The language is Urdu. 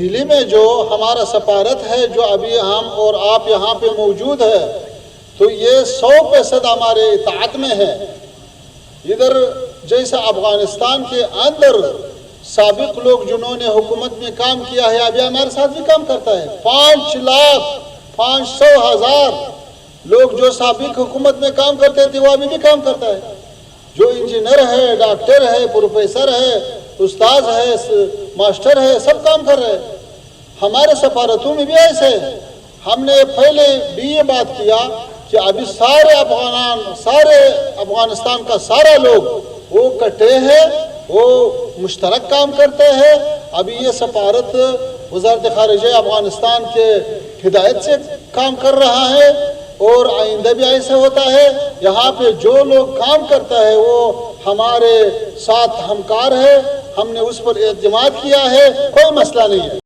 دلی میں جو ہمارا سفارت ہے جو ابھی ہم اور آپ یہاں پہ موجود ہے تو یہ 100% ہمارے اطاعت میں ہے۔ ادھر جیسے افغانستان کے اندر سابق لوگ جنہوں نے حکومت میں کام کیا ہے ابھی ہمارے ساتھ بھی کام کرتا ہے۔ 5,500,000 لوگ جو سابق حکومت میں کام کرتے تھے وہ ابھی بھی کام کرتا ہے۔ جو انجینئر ہے، ڈاکٹر ہے، پروفیسر ہے، استاذ ہے، ماسٹر ہے، سب کام کر رہے ہیں۔ ہمارے سفارتوں میں بھی ایسے ہے۔ ہم نے پہلے بھی یہ بات کیا کہ ابھی سارے افغانستان کا سارا لوگ وہ کٹے ہیں، وہ مشترک کام کرتے ہیں۔ ابھی یہ سفارت وزارت خارجہ افغانستان کے ہدایت سے کام کر رہا ہے اور آئندہ بھی ایسے ہوتا ہے۔ یہاں پہ جو لوگ کام کرتا ہے وہ ہمارے ساتھ ہمکار ہے، ہم نے اس پر اعتماد کیا ہے، کوئی مسئلہ نہیں ہے۔